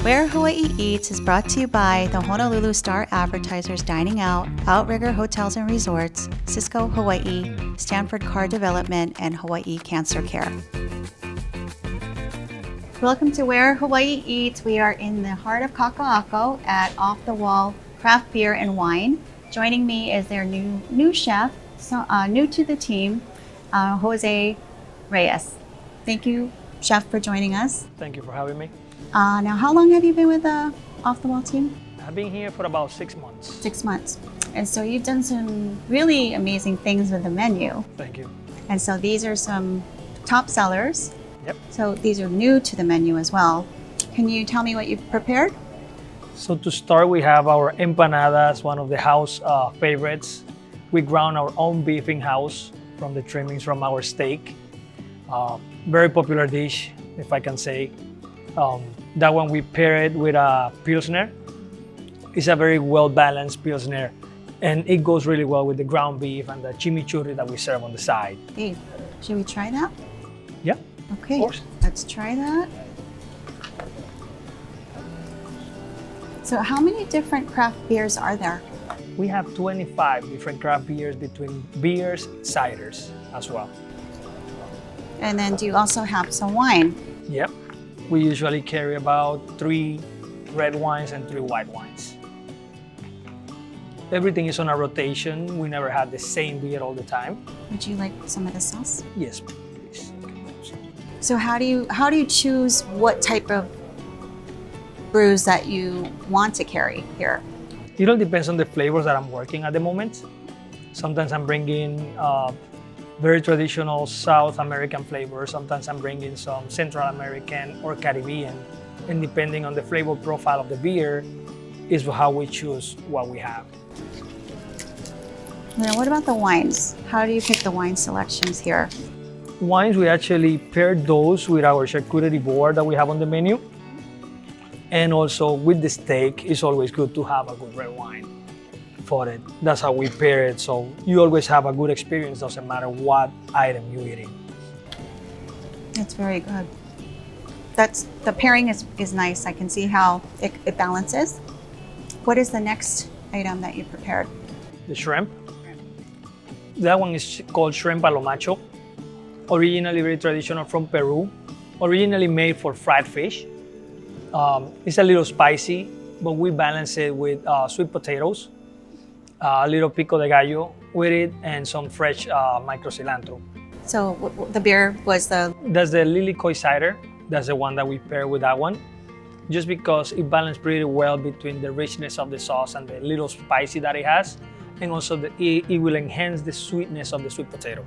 Where Hawaii Eats is brought to you by the Honolulu Star Advertisers Dining Out, Outrigger Hotels and Resorts, Cisco Hawaii, Stanford Car Development, and Hawaii Cancer Care. Welcome to Where Hawaii Eats. We are in the heart of Kaka'ako at Off the Wall Craft Beer and Wine. Joining me is their new chef, new to the team, Jose Reyes. Thank you, Chef, for joining us. Thank you for having me. Now, how long have you been with the Off the Wall team? I've been here for about 6 months. 6 months. And so you've done some really amazing things with the menu. Thank you. And so these are some top sellers. Yep. So these are new to the menu as well. Can you tell me what you've prepared? So to start, we have our empanadas, one of the house favorites. We ground our own beef in-house from the trimmings from our steak. Very popular dish, if I can say. That one we pair it with a Pilsner. It's a very well-balanced Pilsner, and it goes really well with the ground beef and the chimichurri that we serve on the side. Hey, should we try that? Yeah, okay, of course. Let's try that. So how many different craft beers are there? We have 25 different craft beers between beers, ciders as well. And then do you also have some wine? Yep. We usually carry about 3 red wines and 3 white wines. Everything is on a rotation. We never had the same beer all the time. Would you like some of the sauce? Yes, please. So how do you choose what type of brews that you want to carry here? It all depends on the flavors that I'm working at the moment. Sometimes I'm bringing very traditional South American flavors. Sometimes I'm bringing some Central American or Caribbean. And depending on the flavor profile of the beer is how we choose what we have. Now, what about the wines? How do you pick the wine selections here? Wines, we actually pair those with our charcuterie board that we have on the menu. And also with the steak, it's always good to have a good red wine for it. That's how we pair it, so you always have a good experience, doesn't matter what item you're eating. That's very good. The pairing is nice. I can see how it balances. What is the next item that you prepared? The shrimp. That one is called shrimp a lo macho. Originally very traditional from Peru. Originally made for fried fish. It's a little spicy, but we balance it with sweet potatoes, a little pico de gallo with it, and some fresh micro cilantro. So the beer was That's the Lily Koi cider. That's the one that we pair with that one, just because it balances pretty well between the richness of the sauce and the little spicy that it has, and also it will enhance the sweetness of the sweet potato.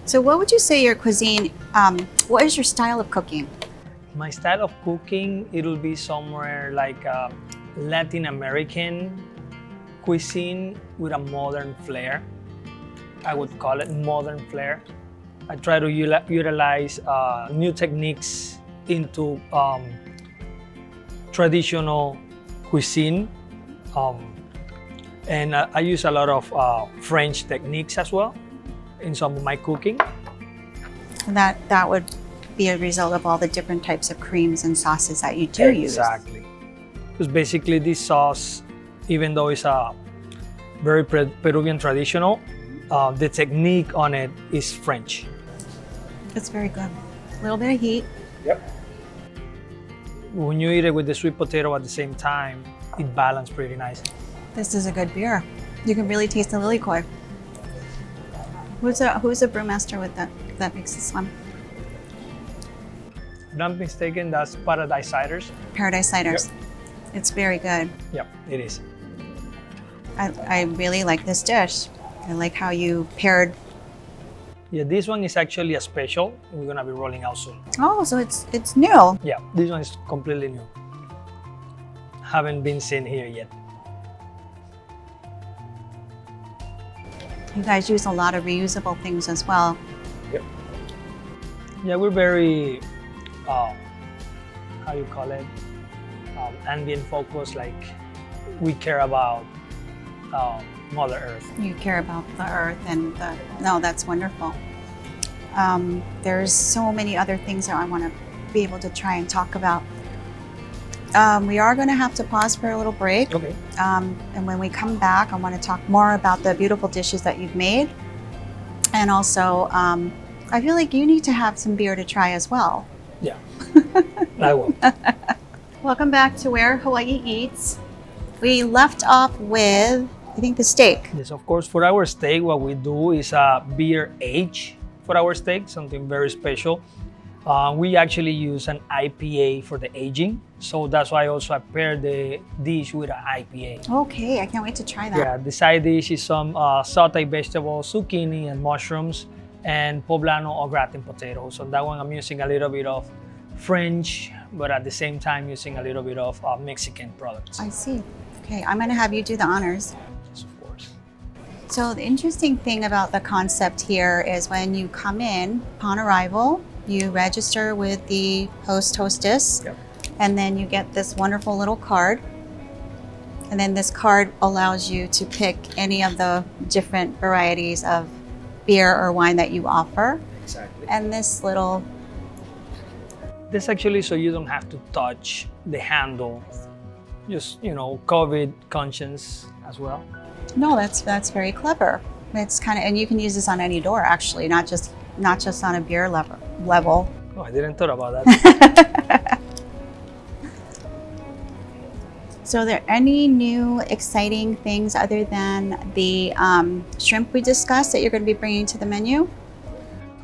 So what would you say your cuisine, what is your style of cooking? My style of cooking, it'll be somewhere like Latin American cuisine with a modern flair. I would call it modern flair. I try to utilize new techniques into traditional cuisine. And I use a lot of French techniques as well in some of my cooking. That would be a result of all the different types of creams and sauces that you do use. Exactly. Because basically this sauce, even though it's a very Peruvian traditional, the technique on it is French. It's very good. A little bit of heat. Yep. When you eat it with the sweet potato at the same time, it balances pretty nice. This is a good beer. You can really taste the Lily Koi. Who's the brewmaster with that makes this one? If I'm not mistaken, that's Paradise Ciders. Paradise Ciders. Yep. It's very good. Yep, it is. I really like this dish. I like how you paired. Yeah, this one is actually a special. We're gonna be rolling out soon. Oh, so it's new. Yeah, this one is completely new. Haven't been seen here yet. You guys use a lot of reusable things as well. Yep. Yeah, we're very, how you call it, ambient focused. Like we care about Mother Earth. You care about the earth and no, that's wonderful. There's so many other things that I want to be able to try and talk about. We are going to have to pause for a little break. Okay. And when we come back, I want to talk more about the beautiful dishes that you've made. And also, I feel like you need to have some beer to try as well. Yeah, I will. Welcome back to Where Hawaii Eats. We left off with, I think, the steak. Yes, of course. For our steak, what we do is a beer age for our steak, something very special. We actually use an IPA for the aging, so that's why also I pair the dish with an IPA. Okay, I can't wait to try that. Yeah, the side dish is some sauteed vegetables, zucchini and mushrooms, and poblano or gratin potatoes. On that one, I'm using a little bit of French, but at the same time using a little bit of Mexican products. I see. Okay, I'm going to have you do the honors. Yes, of course. So the interesting thing about the concept here is when you come in upon arrival, you register with the hostess, Yep. and then you get this wonderful little card. And then this card allows you to pick any of the different varieties of beer or wine that you offer. Exactly. And this little, This actually so you don't have to touch the handle. Just, COVID conscience as well. no, that's very clever. It's kind of, and you can use this on any door actually, not just on a beer level. Oh, I didn't thought about that. So are there any new exciting things other than the shrimp we discussed that you're going to be bringing to the menu?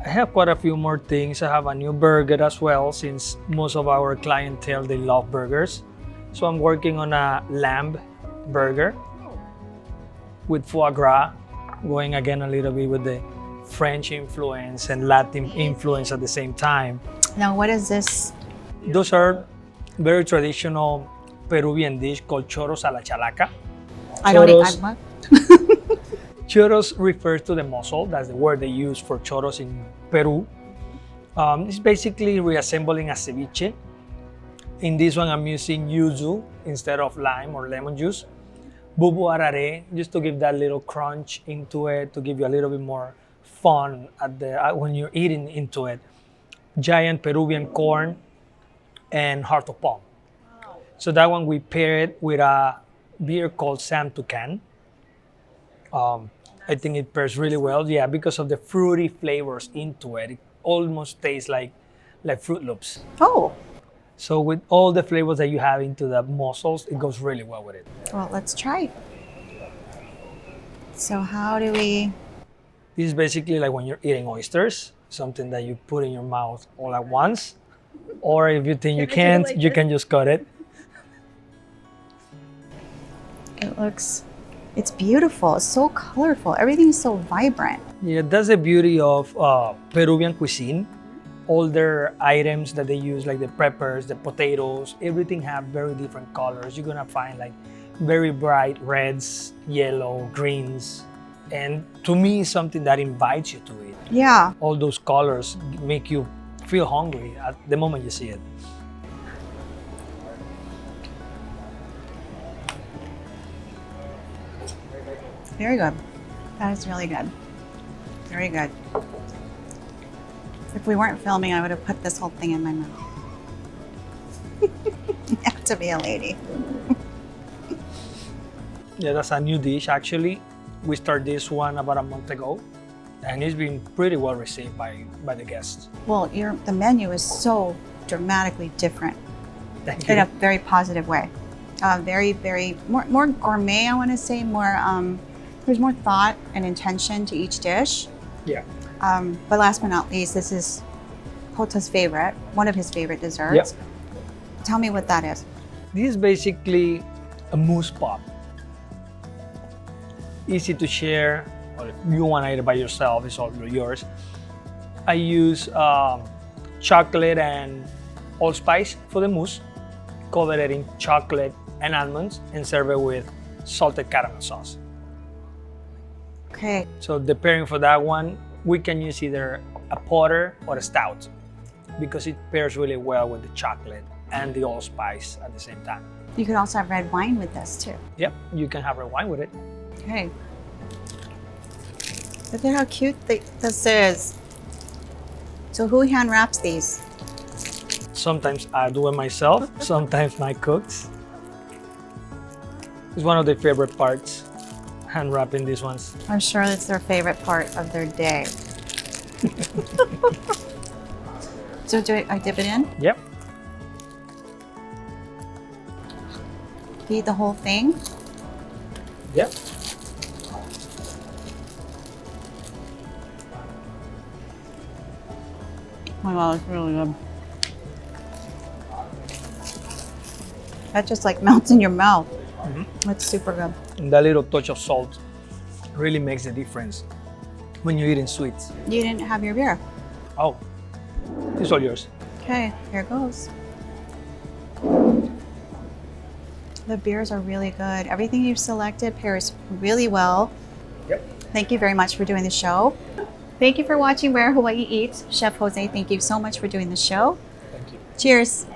I have quite a few more things. I have a new burger as well, since most of our clientele, they love burgers. So I'm working on a lamb burger with foie gras, going again a little bit with the French influence and Latin influence at the same time. Now, what is this? Those are very traditional Peruvian dish called choros a la chalaca. I don't Choros. what? Choros refers to the mussel. That's the word they use for choros in Peru. It's basically reassembling a ceviche. In this one, I'm using yuzu instead of lime or lemon juice. Bubu arare, just to give that little crunch into it, to give you a little bit more fun when you're eating into it. Giant Peruvian corn and heart of palm. So that one we pair it with a beer called Sam Tucan. I think it pairs really well, yeah, because of the fruity flavors into it. It almost tastes like Fruit Loops. Oh, So with all the flavors that you have into the mussels, it goes really well with it. well, let's try. So how do we? This is basically like when you're eating oysters, something that you put in your mouth all at once. Or if you think you can't, you can just cut it. It's beautiful. It's so colorful. Everything is so vibrant. Yeah, that's the beauty of Peruvian cuisine. All their items that they use, like the peppers, the potatoes, everything have very different colors. You're gonna find like very bright reds, yellow, greens. And to me, it's something that invites you to it. Yeah. All those colors make you feel hungry at the moment you see it. Very good. That is really good. Very good. If we weren't filming, I would have put this whole thing in my mouth. You have to be a lady. Yeah, that's a new dish actually. We started this one about a month ago, and it's been pretty well received by the guests. Well, the menu is so dramatically different Thank in you. a very positive way. Very more gourmet. I want to say more. There's more thought and intention to each dish. Yeah. But last but not least, this is Hota's favorite, one of his favorite desserts. Yep. Tell me what that is. This is basically a mousse pop. Easy to share, or if you want to eat it by yourself, it's all yours. I use chocolate and allspice for the mousse, cover it in chocolate and almonds, and serve it with salted caramel sauce. Okay. So the pairing for that one, we can use either a porter or a stout because it pairs really well with the chocolate and the allspice at the same time. You could also have red wine with this too. Yep, you can have red wine with it. Okay. Look at how cute this is. So who hand wraps these? Sometimes I do it myself, sometimes my cooks. It's one of their favorite parts, hand wrapping these ones. I'm sure it's their favorite part of their day. So I dip it in? Yep. Eat the whole thing? Yep. Oh my God, it's really good. That just like melts in your mouth. That's super good. And that little touch of salt really makes a difference when you're eating sweets. You didn't have your beer. Oh, it's all yours. Okay, here goes. The beers are really good. Everything you've selected pairs really well. Yep. Thank you very much for doing the show. Thank you for watching Where Hawaii Eats. Chef Jose, thank you so much for doing the show. Thank you. Cheers.